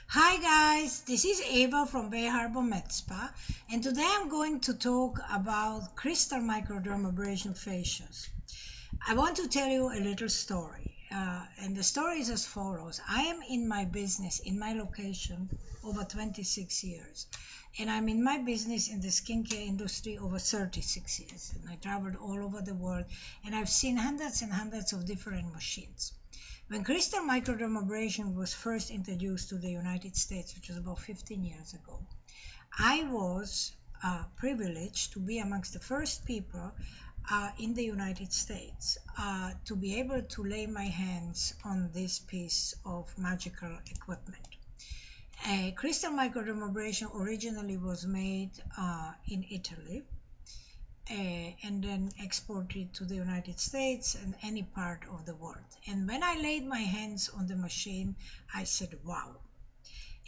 Hi guys, this is Eva from Bay Harbor Med Spa, and today I'm going to talk about crystal microdermabrasion facials. I want to tell you a little story, and the story is as follows. I am in my business, in my location, over 26 years, and I'm in my business in the skincare industry over 36 years, and I traveled all over the world, and I've seen hundreds and hundreds of different machines. When crystal microdermabrasion was first introduced to the United States, which was about 15 years ago, I was privileged to be amongst the first people in the United States to be able to lay my hands on this piece of magical equipment. Crystal microdermabrasion originally was made in Italy and then exported to the United States and any part of the world. And when I laid my hands on the machine, I said, wow.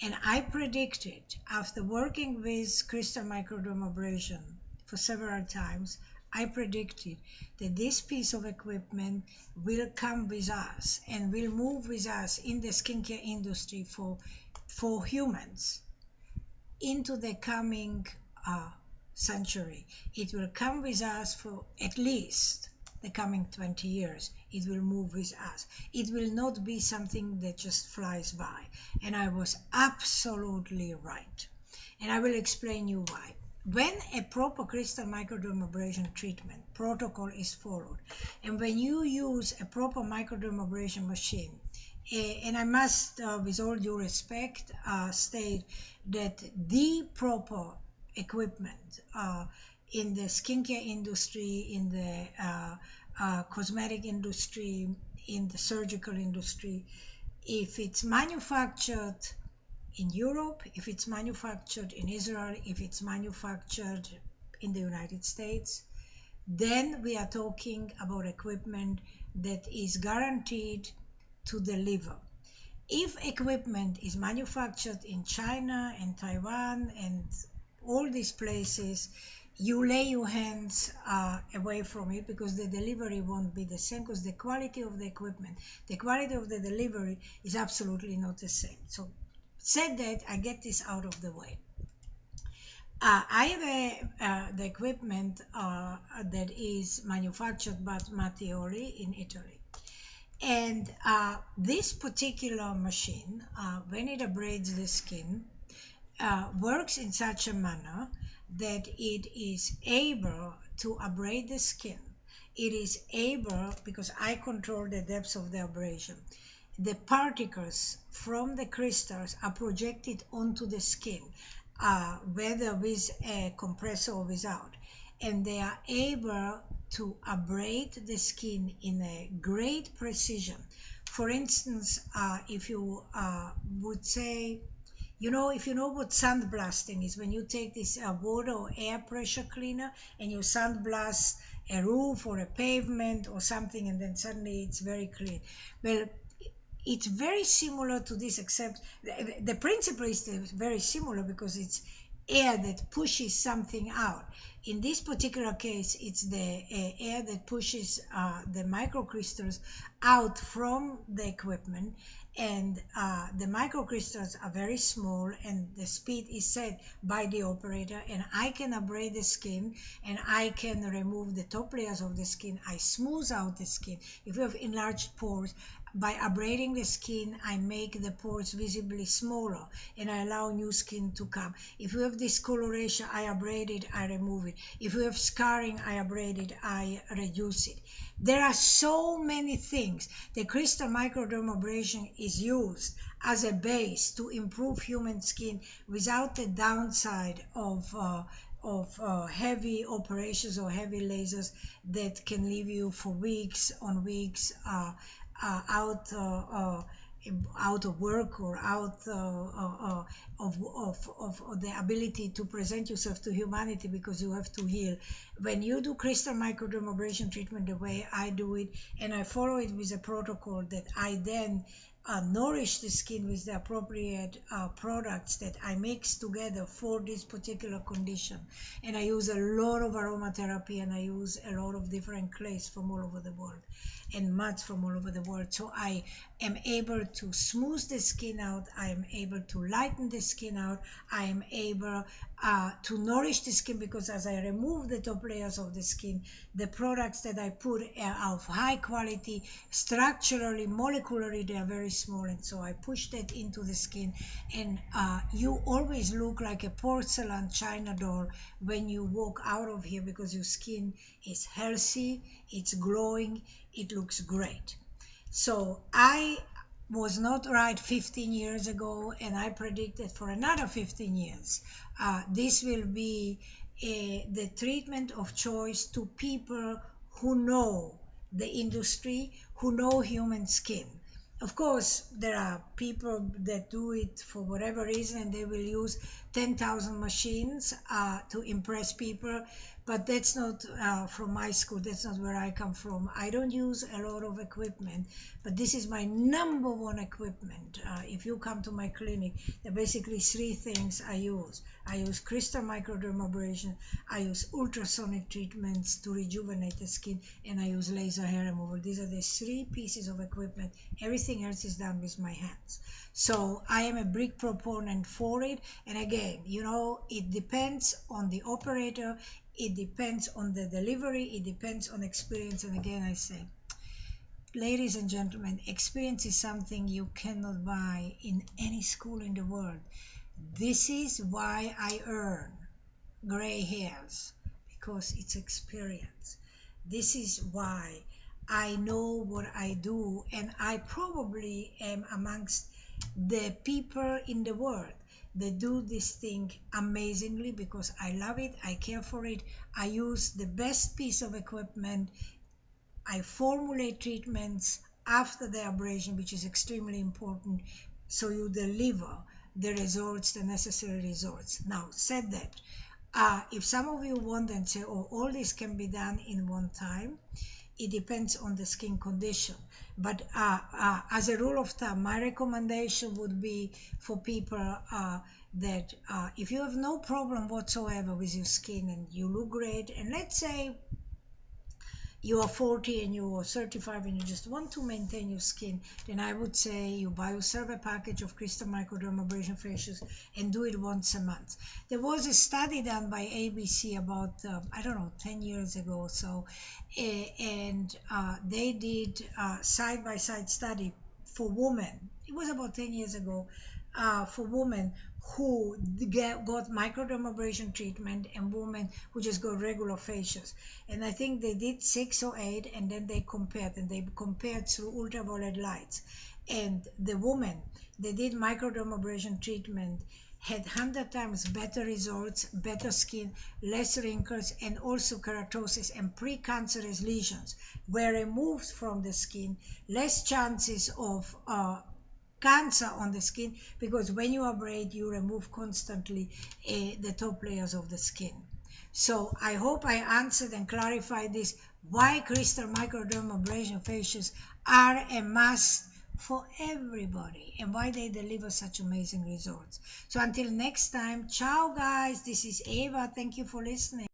And I predicted, after working with crystal microdermabrasion for several times, I predicted that this piece of equipment will come with us and will move with us in the skincare industry for humans into the coming century. It will come with us for at least the coming 20 years. It will move with us. It will not be something that just flies by. And I was absolutely right. And I will explain you why. When a proper crystal microdermabrasion treatment protocol is followed, and when you use a proper microdermabrasion machine, and I must, with all due respect, state that the proper equipment in the skincare industry, in the cosmetic industry, in the surgical industry, if it's manufactured in Europe, if it's manufactured in Israel, if it's manufactured in the United States, then we are talking about equipment that is guaranteed to deliver. If equipment is manufactured in China and Taiwan and all these places, you lay your hands away from it because the delivery won't be the same, because the quality of the equipment, the quality of the delivery is absolutely not the same. So said that, I get this out of the way. I have the equipment that is manufactured by Mattioli in Italy. And this particular machine, when it abrades the skin, works in such a manner that it is able to abrade the skin. It is able, because I control the depth of the abrasion, the particles from the crystals are projected onto the skin, whether with a compressor or without, and they are able to abrade the skin in a great precision. For instance, if you would say, if you know what sandblasting is, when you take this water or air pressure cleaner and you sandblast a roof or a pavement or something, and then suddenly it's very clean. Well, it's very similar to this, except the principle is very similar because it's air that pushes something out. In this particular case, it's the air that pushes the microcrystals out from the equipment, and the microcrystals are very small, and the speed is set by the operator, and I can abrade the skin, and I can remove the top layers of the skin. I smooth out the skin. If you have enlarged pores, by abrading the skin, I make the pores visibly smaller and I allow new skin to come. If you have discoloration, I abrade it, I remove it. If you have scarring, I abrade it, I reduce it. There are so many things. The crystal microdermabrasion is used as a base to improve human skin without the downside of heavy operations or heavy lasers that can leave you for weeks on weeks out out of work or out of the ability to present yourself to humanity because you have to heal. When you do crystal microdermabrasion treatment the way I do it, and I follow it with a protocol that I then nourish the skin with the appropriate products that I mix together for this particular condition. And I use a lot of aromatherapy, and I use a lot of different clays from all over the world and muds from all over the world. So I am able to smooth the skin out. I am able to lighten the skin out. I am able to nourish the skin, because as I remove the top layers of the skin, the products that I put are of high quality. Structurally, molecularly, they are very small, and so I push that into the skin, and you always look like a porcelain china doll when you walk out of here, because your skin is healthy, it's glowing, it looks great. So I was not right 15 years ago, and I predicted for another 15 years this will be the treatment of choice to people who know the industry, who know human skin. Of course, there are people that do it for whatever reason, and they will use 10,000 machines to impress people, but that's not from my school. That's not where I come from. I don't use a lot of equipment, but this is my number one equipment. If you come to my clinic, there are basically three things I use. I use crystal microdermabrasion, I use ultrasonic treatments to rejuvenate the skin, and I use laser hair removal. These are the three pieces of equipment. Everything else is done with my hands. So I am a big proponent for it. And again, you know, it depends on the operator, it depends on the delivery, it depends on experience. And again, I say, ladies and gentlemen, experience is something you cannot buy in any school in the world. This is why I earn gray hairs, because it's experience. This is why I know what I do, and I probably am amongst the people in the world that do this thing amazingly, because I love it, I care for it, I use the best piece of equipment, I formulate treatments after the abrasion, which is extremely important, so you deliver the results, the necessary results. Now, said that, if some of you want and say, oh, all this can be done in one time, it depends on the skin condition. But as a rule of thumb, my recommendation would be for people that if you have no problem whatsoever with your skin and you look great, and let's say you are 40 and you are 35 and you just want to maintain your skin, then I would say you buy yourself a package of crystal microdermabrasion facials and do it once a month. There was a study done by ABC about, I don't know, 10 years ago or so, and they did a side-by-side study for women. It was about 10 years ago, for women who got microdermabrasion treatment and women who just got regular facials. And I think they did 6 or 8, and then they compared through ultraviolet lights. And the women that did microdermabrasion treatment had 100 times better results, better skin, less wrinkles, and also keratosis and precancerous lesions were removed from the skin, less chances of cancer on the skin, because when you abrade, you remove constantly the top layers of the skin. So I hope I answered and clarified this, why crystal microdermabrasion facials are a must for everybody and why they deliver such amazing results. So until next time, ciao guys, this is Eva, thank you for listening.